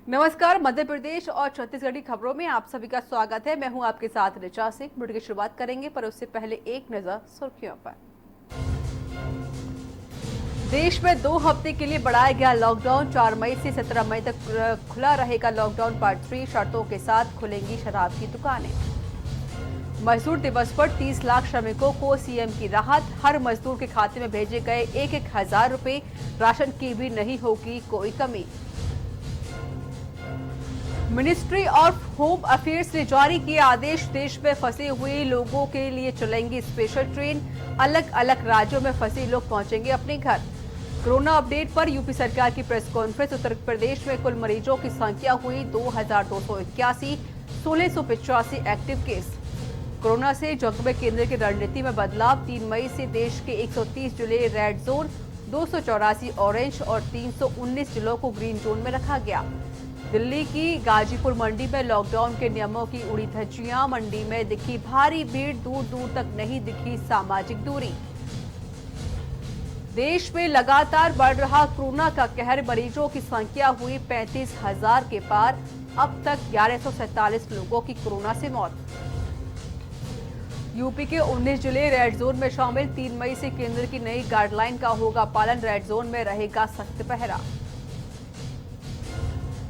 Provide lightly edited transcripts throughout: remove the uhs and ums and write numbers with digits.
नमस्कार। मध्य प्रदेश और छत्तीसगढ़ की खबरों में आप सभी का स्वागत है। मैं हूं आपके साथ ऋचा सिंह। बुलेटिन की शुरुआत करेंगे, पर उससे पहले एक नजर सुर्खियों पर। देश में 2 हफ्ते के लिए बढ़ाया गया लॉकडाउन। 4 मई से 17 मई तक खुला रहेगा लॉकडाउन पार्ट 3। शर्तों के साथ खुलेंगी शराब की दुकानें। मजदूर दिवस पर 30 लाख श्रमिकों को सीएम की राहत। हर मजदूर के खाते में भेजे गए 1-1 हजार रुपए। राशन की भी नहीं होगी कोई कमी। मिनिस्ट्री ऑफ होम अफेयर्स ने जारी किए आदेश। देश में फंसे हुए लोगों के लिए चलेंगी स्पेशल ट्रेन। अलग अलग राज्यों में फंसे लोग पहुंचेंगे अपने घर। कोरोना अपडेट पर यूपी सरकार की प्रेस कॉन्फ्रेंस। उत्तर प्रदेश में कुल मरीजों की संख्या हुई 2281, 1685 एक्टिव केस। कोरोना से जंग में केंद्र की रणनीति में बदलाव। 3 मई से देश के 130 जिले रेड जोन, 284 ऑरेंज और 319 जिलों को ग्रीन जोन में रखा गया। दिल्ली की गाजीपुर मंडी में लॉकडाउन के नियमों की उड़ी धज्जियां। मंडी में दिखी भारी भीड़, दूर दूर तक नहीं दिखी सामाजिक दूरी। देश में लगातार बढ़ रहा कोरोना का कहर। मरीजों की संख्या हुई 35,000 के पार। अब तक 1147 लोगों की कोरोना से मौत। यूपी के 19 जिले रेड जोन में शामिल। 3 मई से केंद्र की नई गाइडलाइन का होगा पालन। रेड जोन में रहेगा सख्त पहरा।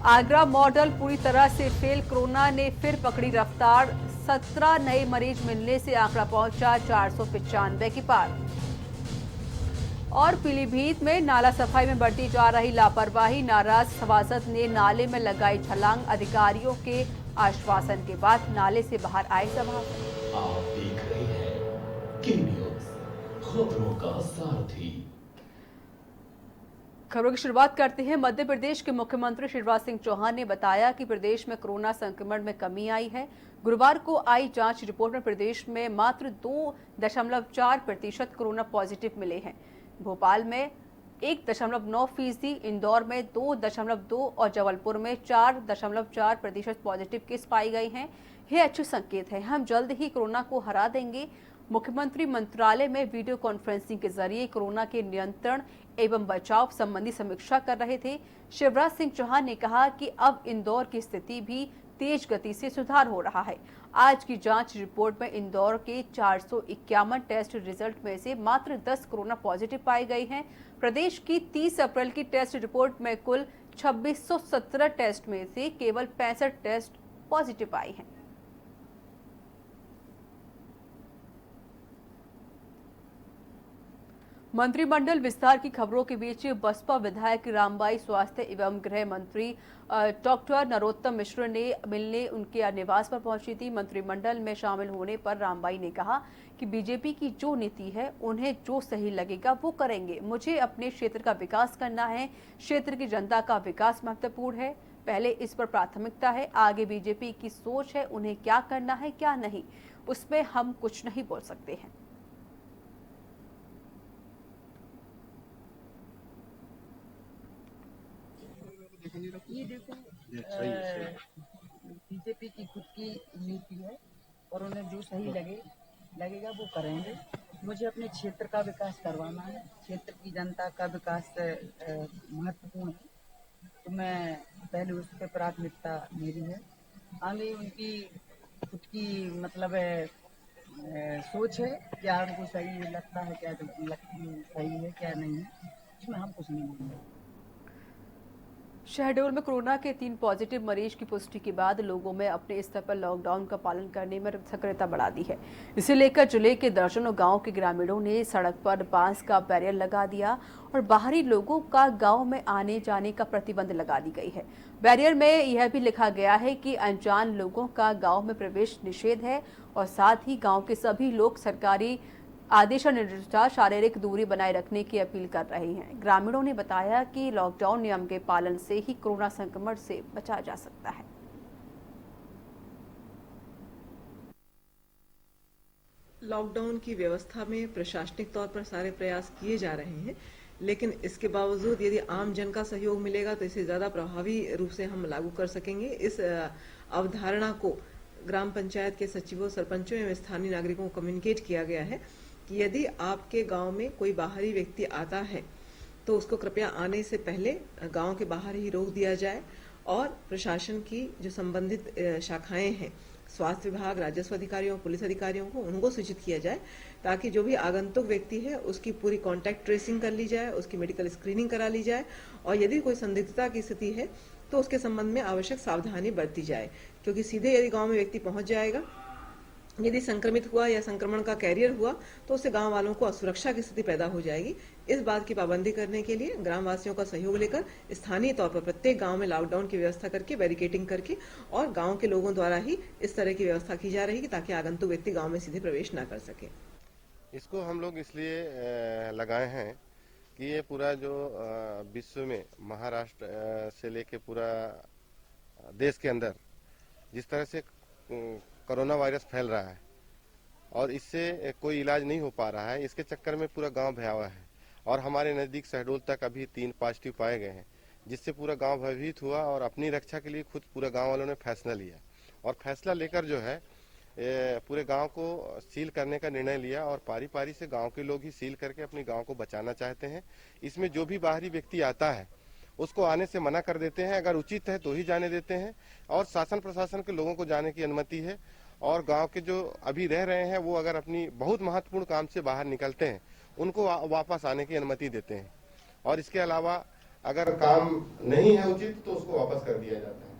आगरा मॉडल पूरी तरह से फेल। कोरोना ने फिर पकड़ी रफ्तार। 17 नए मरीज मिलने से आंकड़ा पहुंचा 495 के पार। और पीलीभीत में नाला सफाई में बढ़ती जा रही लापरवाही। नाराज सभासद ने नाले में लगाई छलांग। अधिकारियों के आश्वासन के बाद नाले से बाहर आए सभासद। आप देख रहे हैं किंग न्यूज़, खबरों का सारथी। खबरों की शुरुआत करते हैं। मध्य प्रदेश के मुख्यमंत्री शिवराज सिंह चौहान ने बताया कि प्रदेश में कोरोना संक्रमण में कमी आई है। गुरुवार को आई जांच रिपोर्ट में प्रदेश में मात्र 2.4% कोरोना पॉजिटिव मिले हैं। भोपाल में 1.9%, इंदौर में 2.2% और जबलपुर में 4.4% पॉजिटिव केस पाई गई हैं। यह अच्छे संकेत है। हम जल्द ही कोरोना को हरा देंगे। मुख्यमंत्री मंत्रालय में वीडियो कॉन्फ्रेंसिंग के जरिए कोरोना के नियंत्रण एवं बचाव संबंधी समीक्षा कर रहे थे। शिवराज सिंह चौहान ने कहा कि अब इंदौर की स्थिति भी तेज गति से सुधार हो रहा है। आज की जांच रिपोर्ट में इंदौर के 451 टेस्ट रिजल्ट में से मात्र 10 कोरोना पॉजिटिव पाए गए हैं। प्रदेश की 30 अप्रैल की टेस्ट रिपोर्ट में कुल 2617 टेस्ट में से केवल 65 टेस्ट पॉजिटिव आए हैं। मंत्रिमंडल विस्तार की खबरों के बीच बसपा विधायक रामबाई स्वास्थ्य एवं गृह मंत्री डॉक्टर नरोत्तम मिश्र ने मिलने उनके निवास पर पहुंची थी। मंत्रिमंडल में शामिल होने पर रामबाई ने कहा कि बीजेपी की जो नीति है, उन्हें जो सही लगेगा वो करेंगे। मुझे अपने क्षेत्र का विकास करना है। क्षेत्र की जनता का विकास महत्वपूर्ण है। पहले इस पर प्राथमिकता है। आगे बीजेपी की सोच है, उन्हें क्या करना है क्या नहीं, उसमें हम कुछ नहीं बोल सकते हैं। ये देखो, बीजेपी की खुद की नीति है और उन्हें जो सही लगेगा वो करेंगे। मुझे अपने क्षेत्र का विकास करवाना है। क्षेत्र की जनता का विकास महत्वपूर्ण है, तो मैं पहले उस पर प्राथमिकता मेरी है। आगे उनकी खुद की मतलब सोच है, क्या उनको सही लगता है, क्या सही है क्या नहीं है, इसमें हम कुछ नहीं बोलेंगे। शहडोल में कोरोना के 3 पॉजिटिव मरीज की पुष्टि के बाद लोगों में अपने स्तर पर लॉकडाउन का पालन करने में सक्रियता बढ़ा दी है। इसे लेकर जिले के दर्जनों गांव के ग्रामीणों ने सड़क पर बांस का बैरियर लगा दिया और बाहरी लोगों का गांव में आने जाने का प्रतिबंध लगा दी गई है। बैरियर में यह भी लिखा गया है कि अनजान लोगों का गाँव में प्रवेश निषेध है और साथ ही गाँव के सभी लोग सरकारी आदेशानुसार शारीरिक दूरी बनाए रखने की अपील कर रहे हैं। ग्रामीणों ने बताया कि लॉकडाउन नियम के पालन से ही कोरोना संक्रमण से बचा जा सकता है। लॉकडाउन की व्यवस्था में प्रशासनिक तौर पर सारे प्रयास किए जा रहे हैं, लेकिन इसके बावजूद यदि आम जन का सहयोग मिलेगा तो इसे ज्यादा प्रभावी रूप से हम लागू कर सकेंगे। इस अवधारणा को ग्राम पंचायत के सचिवों, सरपंचों एवं स्थानीय नागरिकों को कम्युनिकेट किया गया है कि यदि आपके गांव में कोई बाहरी व्यक्ति आता है तो उसको कृपया आने से पहले गांव के बाहर ही रोक दिया जाए और प्रशासन की जो संबंधित शाखाएं हैं, स्वास्थ्य विभाग, राजस्व अधिकारियों, पुलिस अधिकारियों को, उनको सूचित किया जाए ताकि जो भी आगंतुक व्यक्ति है उसकी पूरी कांटेक्ट ट्रेसिंग कर ली जाए, उसकी मेडिकल स्क्रीनिंग करा ली जाए और यदि कोई संदिग्धता की स्थिति है तो उसके संबंध में आवश्यक सावधानी बरती जाए, क्योंकि सीधे यदि गांव में व्यक्ति पहुंच जाएगा, यदि संक्रमित हुआ या संक्रमण का कैरियर हुआ तो उससे गांव वालों को असुरक्षा की स्थिति पैदा हो जाएगी। इस बात की पाबंदी करने के लिए ग्रामवासियों का सहयोग लेकर स्थानीय तौर पर प्रत्येक गांव में लॉकडाउन की व्यवस्था करके, बैरिकेडिंग करके और गांव के लोगों द्वारा ही इस तरह की व्यवस्था की जा रही है ताकि आगंतुक व्यक्ति गांव में सीधे प्रवेश न कर सके। इसको हम लोग इसलिए लगाए हैं कि ये पूरा जो विश्व में महाराष्ट्र से लेके पूरा देश के अंदर जिस तरह से कोरोना वायरस फैल रहा है और इससे कोई इलाज नहीं हो पा रहा है, इसके चक्कर में पूरा गांव भयावह है और हमारे नज़दीक शहडोल तक अभी 3 पॉजिटिव पाए गए हैं, जिससे पूरा गांव भयभीत हुआ और अपनी रक्षा के लिए खुद पूरा गांव वालों ने फैसला लिया और फैसला लेकर जो है पूरे गांव को सील करने का निर्णय लिया और पारी पारी से गांव के लोग ही सील करके अपने गांव को बचाना चाहते हैं। इसमें जो भी बाहरी व्यक्ति आता है उसको आने से मना कर देते हैं, अगर उचित है तो ही जाने देते हैं और शासन प्रशासन के लोगों को जाने की अनुमति है और गांव के जो अभी रह रहे हैं वो अगर अपनी बहुत महत्वपूर्ण काम से बाहर निकलते हैं उनको वापस आने की अनुमति देते हैं और इसके अलावा अगर काम नहीं है उचित तो उसको वापस कर दिया जाता है।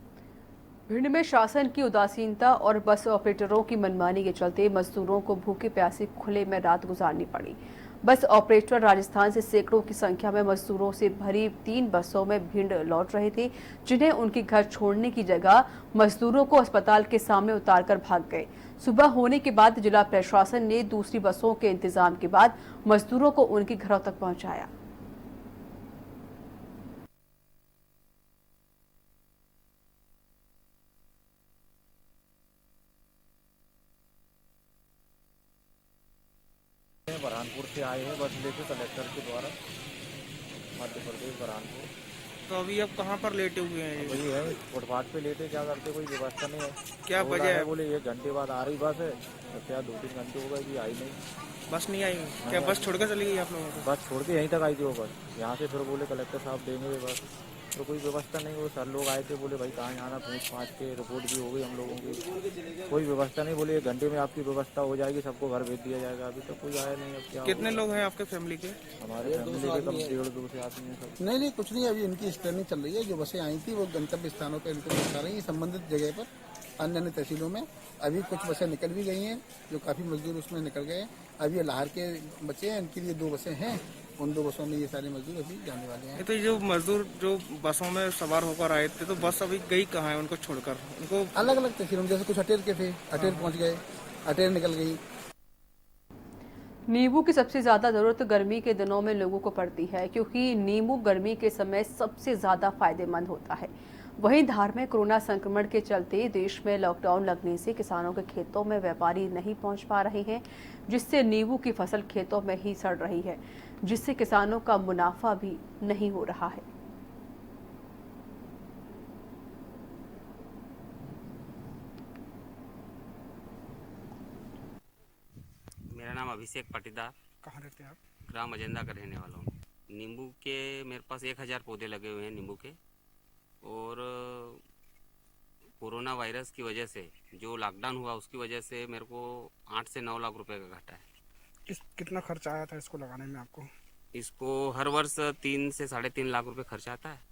भिंड में शासन की उदासीनता और बस ऑपरेटरों की मनमानी के चलते मजदूरों को भूखे प्यासे खुले में रात गुजारनी पड़ी। बस ऑपरेटर राजस्थान से सैकड़ों की संख्या में मजदूरों से भरी 3 बसों में भिंड लौट रहे थे, जिन्हें उनके घर छोड़ने की जगह मजदूरों को अस्पताल के सामने उतारकर भाग गए। सुबह होने के बाद जिला प्रशासन ने दूसरी बसों के इंतजाम के बाद मजदूरों को उनके घरों तक पहुंचाया। बुरहानपुर से आए हैं बस लेके कलेक्टर के द्वारा, मध्य प्रदेश बुरहानपुर। तो अभी अब कहाँ पर लेटे हुए हैं? वही है फुटपाथ पे लेटे, क्या करते कोई व्यवस्था नहीं है। क्या वजह है? बोले 1 घंटे बाद आ रही बस है, तो क्या 2-3 घंटे हो गए कि आई नहीं, बस नहीं आई। क्या बस छोड़ कर चली गई आप लोगों को? बस छोड़ के यहीं तक आई थी वो बस, यहाँ से फिर बोले कलेक्टर साहब देंगे बस, तो कोई व्यवस्था नहीं। वो सर लोग आए थे, बोले भाई कहाँ जाना, पूछ पाछ के रिपोर्ट भी हो गई हम लोगों की, कोई व्यवस्था नहीं। बोले 1 घंटे में आपकी व्यवस्था हो जाएगी, सबको घर भेज दिया जाएगा। अभी तक कोई आया नहीं। अब क्या कितने लोग हैं आपके फैमिली के? हमारे फैमिली के कम 1.5-2 से आदमी हैं सब। नहीं कुछ नहीं, अभी इनकी स्टैंडिंग चल रही है। जो बसें आई थी वो गंतव्य स्थानों पर इनको पहुंचा रही है संबंधित जगह पर, अन्य तहसीलों में। अभी कुछ बसें निकल भी गई हैं, जो काफी मजदूर उसमें निकल गए। अभी लाहौर के बच्चे हैं, इनके लिए 2 बसें हैं, उन 2 बसों में ये सारे मजदूर अभी जाने वाले हैं। तो जो मजदूर जो बसों में सवार होकर आए थे, तो बस अभी गई कहाँ है उनको छोड़कर? उनको अलग अलग तहसीलों में, जैसे कुछ अटेर के थे, अटेर पहुंच गए, अटेर निकल गई। नींबू की सबसे ज्यादा जरूरत गर्मी के दिनों में लोगों को पड़ती है, क्योंकि नींबू गर्मी के समय सबसे ज्यादा फायदेमंद होता है। वहीं धार में कोरोना संक्रमण के चलते देश में लॉकडाउन लगने से किसानों के खेतों में व्यापारी नहीं पहुंच पा रहे हैं, जिससे नींबू की फसल खेतों में ही सड़ रही है, जिससे किसानों का मुनाफा भी नहीं हो रहा है। मेरा नाम अभिषेक पाटीदार। कहाँ रहते हैं आप? ग्राम अजेंदा का रहने वाला हूँ। नींबू के मेरे पास 1000 पौधे लगे हुए हैं नींबू के, और कोरोना वायरस की वजह से जो लॉकडाउन हुआ उसकी वजह से मेरे को 8 से 9 लाख रुपए का घाटा है। कितना खर्चा आया था इसको लगाने में आपको? इसको हर वर्ष 3 से 3.5 लाख रुपए खर्चा आता है।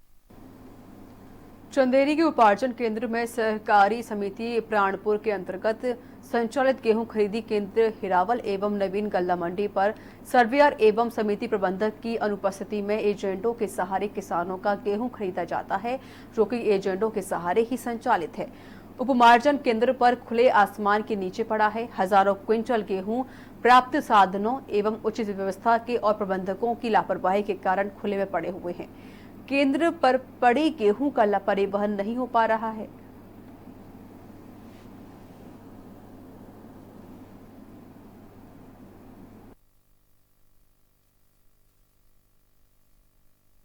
चंदेरी के उपार्जन केंद्र में सहकारी समिति प्राणपुर के अंतर्गत संचालित गेहूं खरीदी केंद्र हिरावल एवं नवीन गल्ला मंडी पर सर्वेयर एवं समिति प्रबंधक की अनुपस्थिति में एजेंटों के सहारे किसानों का गेहूं खरीदा जाता है, जो कि एजेंटों के सहारे ही संचालित है। उपमार्जन केंद्र पर खुले आसमान के नीचे पड़ा है। हजारों क्विंटल गेहूं प्राप्त साधनों एवं उचित व्यवस्था के और प्रबंधकों की लापरवाही के कारण खुले में पड़े हुए हैं। केंद्र पर पड़े गेहूं का परिवहन नहीं हो पा रहा है।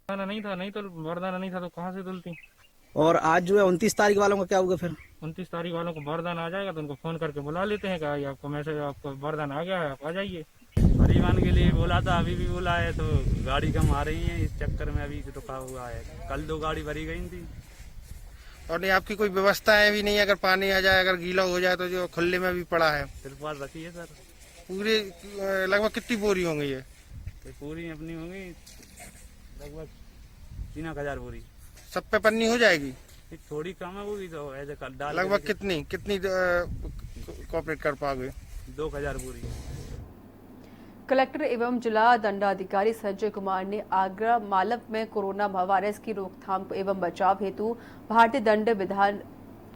नहीं तो वरदाना नहीं था तो कहाँ से धुलती? और आज जो है 29 तारीख वालों का क्या होगा फिर? 29 तारीख वालों को वरदान आ जाएगा तो उनको फोन करके बुला लेते हैं कि आपको मैसेज, आपको वरदान आ गया है, आप आ जाइए। परिवहन के लिए बोला था, अभी भी बोला है, तो गाड़ी कम आ रही है, इस चक्कर में अभी रुका हुआ है। कल 2 गाड़ी भरी गई थी। और नहीं आपकी कोई व्यवस्थाएं भी नहीं, अगर पानी आ जाए, अगर गीला हो जाए तो जो खुले में भी पड़ा है। तिरपाल रखी है सर। पूरे लगभग कितनी बोरी होंगी ये? तो पूरी अपनी होंगी लगभग 3,000 बोरी। सब पे पन्नी हो जाएगी? थोड़ी कम है वो भी, तो ऐसे डाल लगभग कितनी कॉपरेट कर पाओगे? 2,000 बोरी। कलेक्टर एवं जिला दंडाधिकारी संजय कुमार ने आगरा मालव में कोरोना वायरस की रोकथाम एवं बचाव हेतु भारतीय दंड विधान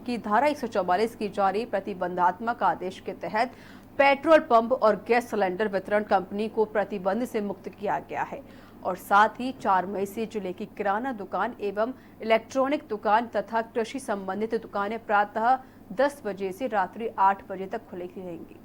की धारा 144 की जारी प्रतिबंधात्मक आदेश के तहत पेट्रोल पंप और गैस सिलेंडर वितरण कंपनी को प्रतिबंध से मुक्त किया गया है और साथ ही 4 मई से जिले की किराना दुकान एवं इलेक्ट्रॉनिक दुकान तथा कृषि संबंधित दुकानें प्रातः 10 बजे से रात्रि 8 बजे तक खुली रहेंगी।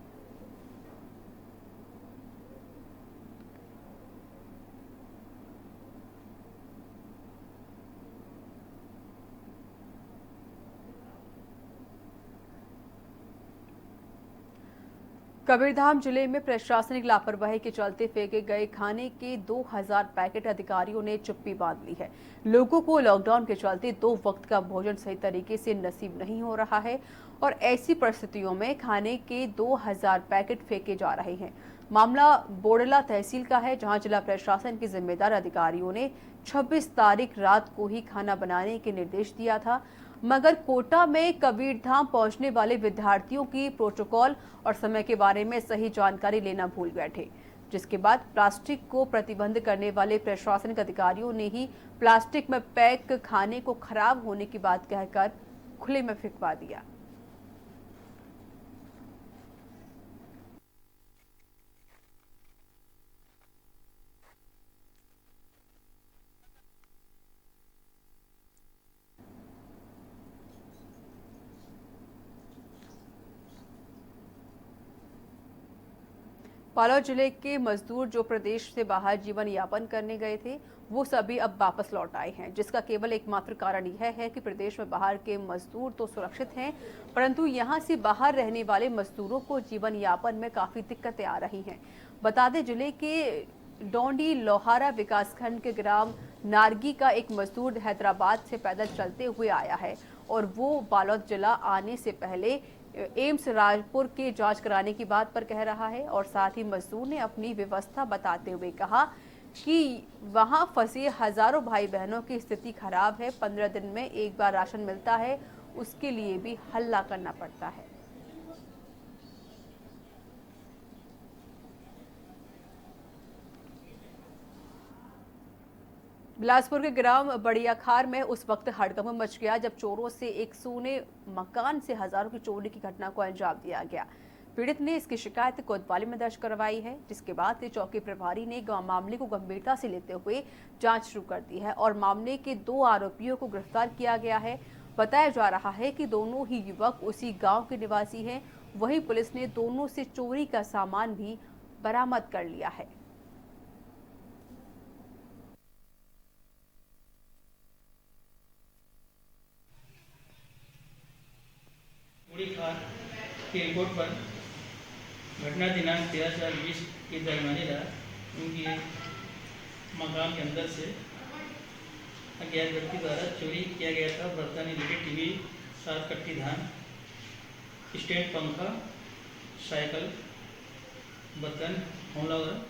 कबीरधाम जिले में प्रशासनिक लापरवाही के चलते फेंके गए खाने के 2000 पैकेट अधिकारियों ने चुप्पी बांध ली है। लोगों को लॉकडाउन के चलते 2 वक्त का भोजन सही तरीके से नसीब नहीं हो रहा है और ऐसी परिस्थितियों में खाने के 2000 पैकेट फेंके जा रहे हैं। मामला बोडला तहसील का है, जहां जिला प्रशासन के जिम्मेदार अधिकारियों ने 26 तारीख रात को ही खाना बनाने के निर्देश दिया था, मगर कोटा में कबीरधाम पहुंचने वाले विद्यार्थियों की प्रोटोकॉल और समय के बारे में सही जानकारी लेना भूल बैठे, जिसके बाद प्लास्टिक को प्रतिबंध करने वाले प्रशासनिक अधिकारियों ने ही प्लास्टिक में पैक खाने को खराब होने की बात कहकर खुले में फेंकवा दिया। बालोद जिले के मजदूर जो प्रदेश से बाहर जीवन यापन करने गए थे, वो सभी अब वापस लौट आए हैं, जिसका केवल एकमात्र कारण यह है कि प्रदेश में बाहर के मजदूर तो सुरक्षित हैं, परंतु यहां से बाहर रहने वाले मजदूरों को जीवन यापन में काफी दिक्कतें आ रही हैं। बता दें, जिले के डोंडी लोहारा विकासखंड के ग्राम नारगी का एक मजदूर हैदराबाद से पैदल चलते हुए आया है और वो बालोद जिला आने से पहले एम्स राजपुर के जांच कराने की बात पर कह रहा है और साथ ही मजदूर ने अपनी व्यवस्था बताते हुए कहा कि वहां फंसे हजारों भाई बहनों की स्थिति खराब है। 15 दिन में एक बार राशन मिलता है, उसके लिए भी हल्ला करना पड़ता है। बिलासपुर के ग्राम बड़ियाखार में उस वक्त हड़कंप मच गया जब चोरों से एक सोने मकान से हजारों की चोरी की घटना को अंजाम दिया गया। पीड़ित ने इसकी शिकायत कोतवाली में दर्ज करवाई है, जिसके बाद से चौकी प्रभारी ने मामले को गंभीरता से लेते हुए जांच शुरू कर दी है और मामले के 2 आरोपियों को गिरफ्तार किया गया है। बताया जा रहा है कि दोनों ही युवक उसी गाँव के निवासी है। वहीं पुलिस ने दोनों से चोरी का सामान भी बरामद कर लिया है। खान की रिपोर्ट पर घटना दिनांक 13/4/20 के दरमियानी रात उनकी मकान के अंदर से अज्ञात व्यक्ति द्वारा चोरी किया गया था बर्तन, एलईडी टीवी, 7 कट्टी धान, स्टैंड पंखा, साइकिल, बर्तन, होमला वगैरह।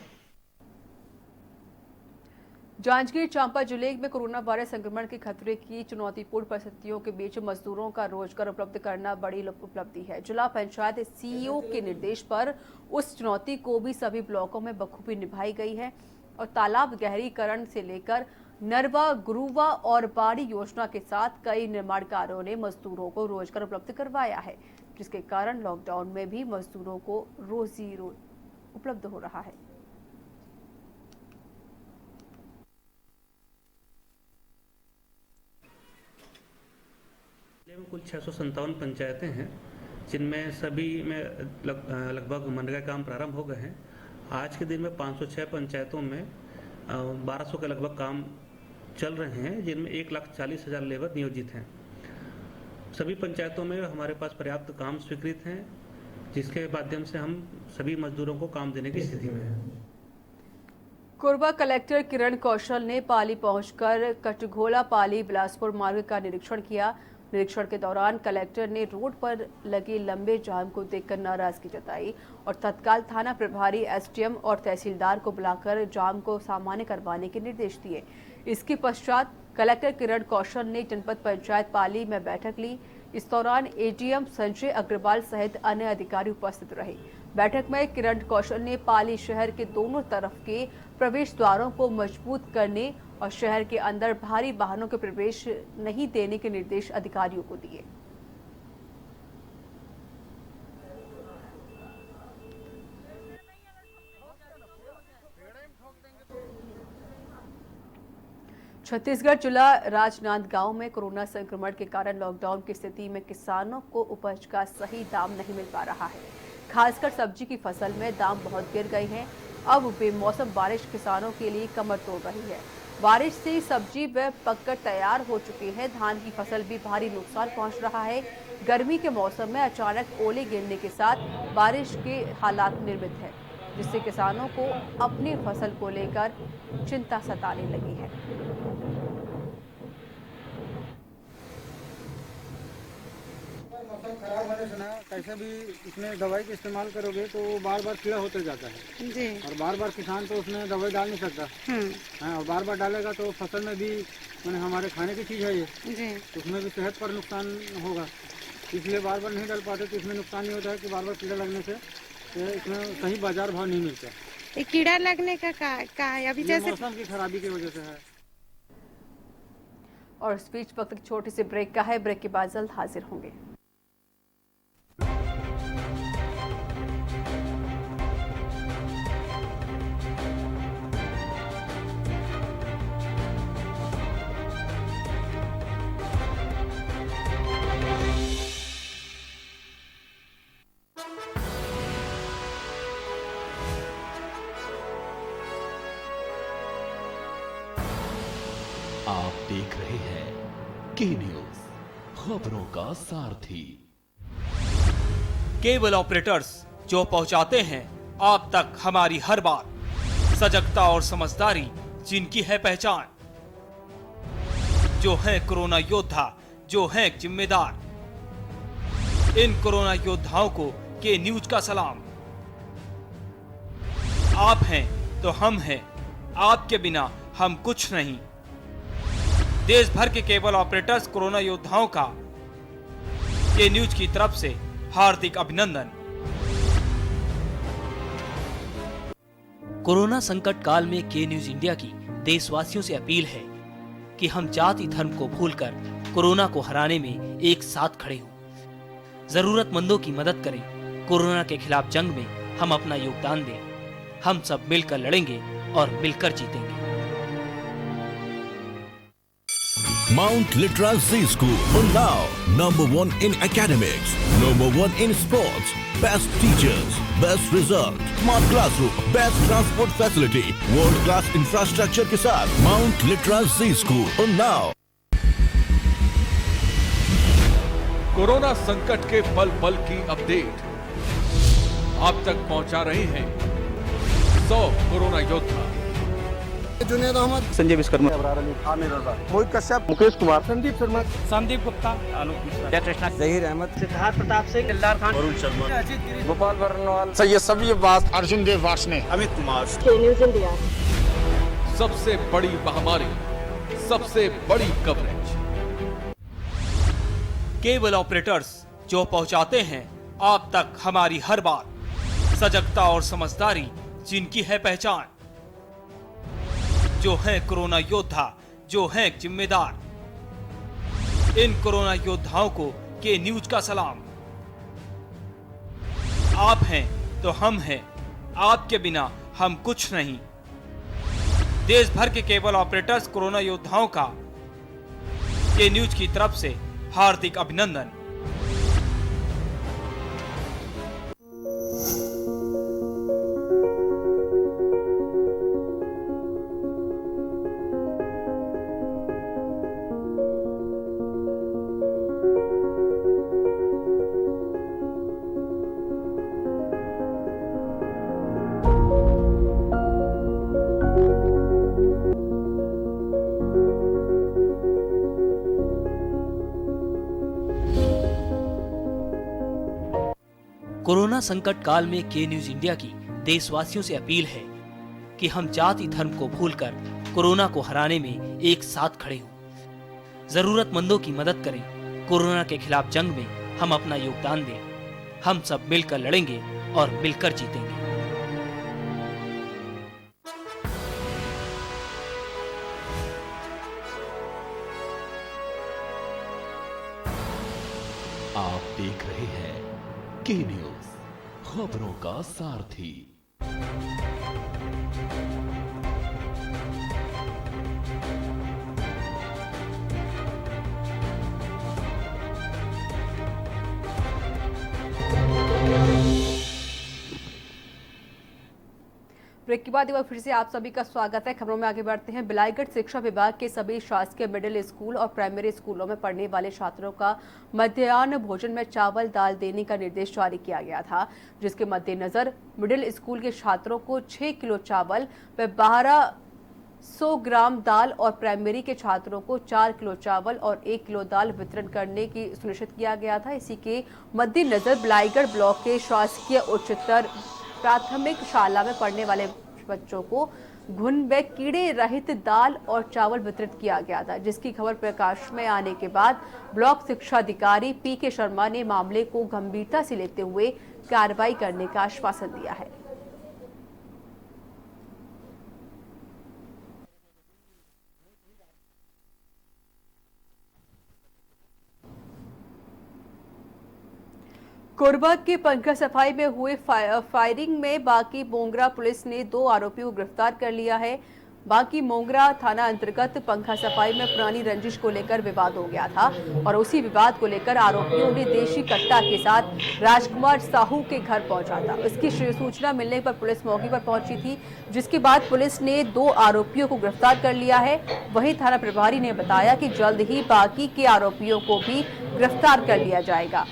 जांजगीर चांपा जिले में कोरोना वायरस संक्रमण के खतरे की चुनौतीपूर्ण परिस्थितियों के बीच मजदूरों का रोजगार उपलब्ध करना बड़ी उपलब्धि है। जिला पंचायत सीईओ के निर्देश पर उस चुनौती को भी सभी ब्लॉकों में बखूबी निभाई गई है और तालाब गहरीकरण से लेकर नरवा, गुरुवा और बाड़ी योजना के साथ कई निर्माण कार्यों ने मजदूरों को रोजगार उपलब्ध करवाया है, जिसके कारण लॉकडाउन में भी मजदूरों को रोजी उपलब्ध हो रहा है। कुल 657 पंचायतें हैं, जिनमें सभी में लगभग मनरेगा काम प्रारंभ हो गए हैं। आज के दिन में 506 पंचायतों में 1200 के लगभग काम चल रहे हैं, जिनमें 1,40,000 लेबर नियोजित हैं। सभी पंचायतों में हमारे पास पर्याप्त काम स्वीकृत हैं, जिसके माध्यम से हम सभी मजदूरों को काम देने की स्थिति में हैं। कोरबा कलेक्टर किरण कौशल ने पाली पहुंचकर कटघोला पाली बिलासपुर मार्ग का निरीक्षण किया। निरीक्षण के दौरान कलेक्टर ने रोड पर लगे लंबे जाम को देखकर नाराजगी जताई और तत्काल थाना प्रभारी एसडीएम और तहसीलदार को बुलाकर जाम को सामान्य करवाने के निर्देश दिए। इसके पश्चात कलेक्टर किरण कौशल ने जनपद पंचायत पाली में बैठक ली। इस दौरान एडीएम संजय अग्रवाल सहित अन्य अधिकारी उपस्थित रहे। बैठक में किरण कौशल ने पाली शहर के दोनों तरफ के प्रवेश द्वारों को मजबूत करने और शहर के अंदर भारी वाहनों के प्रवेश नहीं देने के निर्देश अधिकारियों को दिए। छत्तीसगढ़ जिला राजनांदगांव में कोरोना संक्रमण के कारण लॉकडाउन की स्थिति में किसानों को उपज का सही दाम नहीं मिल पा रहा है। खासकर सब्जी की फसल में दाम बहुत गिर गए हैं। अब बेमौसम बारिश किसानों के लिए कमर तोड़ रही है। बारिश से सब्जी व पककर तैयार हो चुकी है। धान की फसल भी भारी नुकसान पहुंच रहा है। गर्मी के मौसम में अचानक ओले गिरने के साथ बारिश के हालात निर्मित है, जिससे किसानों को अपनी फसल को लेकर चिंता सताने लगी है। मौसम खराब होने से ना कैसे भी उसमें दवाई का इस्तेमाल करोगे तो वो बार बार कीड़ा होते जाता है जी। और बार बार किसान तो उसमें दवाई डाल नहीं सकता है, और बार बार डालेगा तो फसल में भी मैंने हमारे खाने की चीज़ है ये जी। तो उसमें भी सेहत पर नुकसान होगा, इसलिए बार बार नहीं डाल पाते। तो इसमें नुकसान ये होता है कि बार बार कीड़ा लगने से इसमें सही बाजार भाव नहीं मिलता। कीड़ा लगने का अभी जैसे मौसम की खराबी की वजह से है। और इस बीच वक्त एक छोटी सी ब्रेक का है। ब्रेक के बाद जल्द हाजिर होंगे। आप देख रहे हैं के न्यूज, खबरों का सारथी। केबल ऑपरेटर्स जो पहुंचाते हैं आप तक हमारी हर बात, सजगता और समझदारी जिनकी है पहचान, जो है कोरोना योद्धा, जो है जिम्मेदार। इन कोरोना योद्धाओं को के न्यूज का सलाम। आप हैं तो हम हैं, आपके बिना हम कुछ नहीं। देश भर के केबल ऑपरेटर्स कोरोना योद्धाओं का के न्यूज की तरफ से हार्दिक अभिनंदन। कोरोना संकट काल में के न्यूज इंडिया की देशवासियों से अपील है कि हम जाति धर्म को भूलकर कोरोना को हराने में एक साथ खड़े हों। जरूरतमंदों की मदद करें। कोरोना के खिलाफ जंग में हम अपना योगदान दें। हम सब मिलकर लड़ेंगे और मिलकर जीतेंगे। Mount Litra Z School, Unnao, #1 in academics, #1 in sports, best teachers, best result, smart classroom, best transport facility, world class infrastructure के साथ Mount Litra Z School, Unnao। Corona संकट के पल पल की अपडेट आप तक पहुंचा रहे हैं 100 कोरोना योद्धा। जुनेद अहमद, संजय विश्वकर्मा, आमिर रजा, मोहित कश्यप, मुकेश कुमार, संदीप शर्मा, संदीप गुप्ता, आलोक मिश्रा, जयकृष्णा, जहीर अहमद, सिद्धार्थ प्रताप सिंह, दिलदार खान, अरुण शर्मा, गोपाल वर्णवाल, सैयद सभी अब्बास, अर्जुन देव वार्ष्णे, अमित कुमार। सबसे बड़ी महामारी, सबसे बड़ी कवरेज। केबल ऑपरेटर्स जो पहुंचाते हैं आप तक हमारी हर बात, सजगता और समझदारी जिनकी है पहचान, जो है कोरोना योद्धा, जो है जिम्मेदार। इन कोरोना योद्धाओं को के न्यूज का सलाम। आप हैं तो हम हैं, आपके बिना हम कुछ नहीं। देश भर के केबल ऑपरेटर्स कोरोना योद्धाओं का के न्यूज की तरफ से हार्दिक अभिनंदन। कोरोना संकट काल में के न्यूज इंडिया की देशवासियों से अपील है कि हम जाति धर्म को भूलकर कोरोना को हराने में एक साथ खड़े हों। जरूरतमंदों की मदद करें। कोरोना के खिलाफ जंग में हम अपना योगदान दें। हम सब मिलकर लड़ेंगे और मिलकर जीतेंगे। आप देख रहे हैं के न्यूज, खबरों का सारथी। ब्रेक के बाद एक बार फिर से आप सभी का स्वागत है। खबरों में आगे बढ़ते हैं। बिलाईगढ़ शिक्षा विभाग के सभी शासकीय मिडिल स्कूल और प्राइमरी स्कूलों में पढ़ने वाले छात्रों का मध्याह्न भोजन में चावल दाल देने का निर्देश जारी किया गया था, जिसके मद्देनजर मिडिल स्कूल के छात्रों को 6 किलो चावल व 1200 ग्राम दाल और प्राइमरी के छात्रों को 4 किलो चावल और 1 किलो दाल वितरण करने की सुनिश्चित किया गया था। इसी के मद्देनजर बिलाईगढ़ ब्लॉक के शासकीय उच्चतर प्राथमिक शाला में पढ़ने वाले बच्चों को घुन व कीड़े रहित दाल और चावल वितरित किया गया था, जिसकी खबर प्रकाश में आने के बाद ब्लॉक शिक्षा अधिकारी पी.के. शर्मा ने मामले को गंभीरता से लेते हुए कार्रवाई करने का आश्वासन दिया है। कोरबा के पंखा सफाई में हुए फायरिंग में बाकी मोंगरा पुलिस ने 2 आरोपियों को गिरफ्तार कर लिया है। बाकी मोंगरा थाना अंतर्गत पंखा सफाई में पुरानी रंजिश को लेकर विवाद हो गया था और उसी विवाद को लेकर आरोपियों ने देशी कट्टा के साथ राजकुमार साहू के घर पहुंचा था। इसकी सूचना मिलने पर पुलिस मौके पर पहुंची थी, जिसके बाद पुलिस ने 2 आरोपियों को गिरफ्तार कर लिया है। वहीं थाना प्रभारी ने बताया कि जल्द ही बाकी के आरोपियों को भी गिरफ्तार कर लिया जाएगा।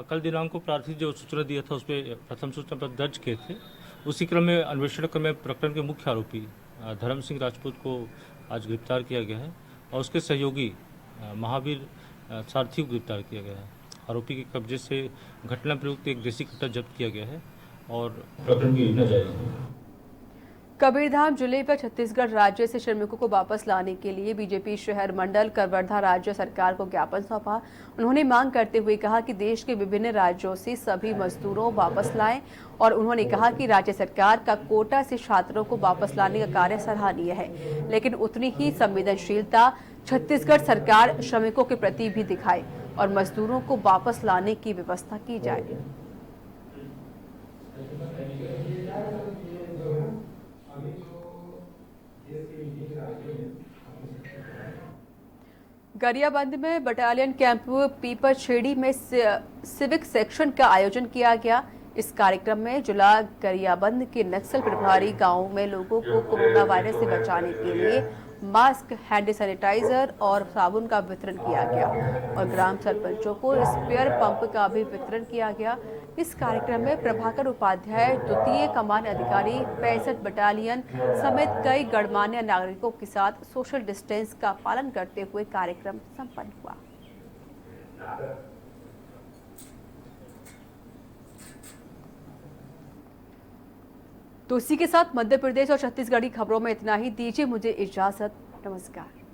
कल दिनांक को प्रार्थी जो सूचना दिया था उस पर प्रथम सूचना पत्र दर्ज किए थे। उसी क्रम में अन्वेषण क्रम में प्रकरण के मुख्य आरोपी धर्म सिंह राजपूत को आज गिरफ्तार किया गया है और उसके सहयोगी महावीर सारथी को गिरफ्तार किया गया है। आरोपी के कब्जे से घटना प्रयुक्त एक देसी कट्टा जब्त किया गया है और प्रकरण की योजना जारी है। कबीरधाम जिले पर छत्तीसगढ़ राज्य से श्रमिकों को वापस लाने के लिए बीजेपी शहर मंडल कवर्धा राज्य सरकार को ज्ञापन सौंपा। उन्होंने मांग करते हुए कहा कि देश के विभिन्न राज्यों से सभी मजदूरों वापस लाएं और उन्होंने कहा कि राज्य सरकार का कोटा से छात्रों को वापस लाने का कार्य सराहनीय है, लेकिन उतनी ही संवेदनशीलता छत्तीसगढ़ सरकार श्रमिकों के प्रति भी दिखाए और मजदूरों को वापस लाने की व्यवस्था की जाए। गरियाबंद में बटालियन कैंप पीपरछेड़ी में सिविक सेक्शन का आयोजन किया गया। इस कार्यक्रम में जिला गरियाबंद के नक्सल प्रभारी गांव में लोगों को कोरोना वायरस से बचाने के लिए मास्क, हैंड सैनिटाइजर और साबुन का वितरण किया गया और ग्राम सरपंचों को स्पेयर पंप का भी वितरण किया गया। इस कार्यक्रम में प्रभाकर उपाध्याय, द्वितीय कमान अधिकारी 65 बटालियन समेत कई गणमान्य नागरिकों के साथ सोशल डिस्टेंस का पालन करते हुए कार्यक्रम संपन्न हुआ। तो इसी के साथ मध्य प्रदेश और छत्तीसगढ़ की खबरों में इतना ही। दीजिए मुझे इजाजत। नमस्कार।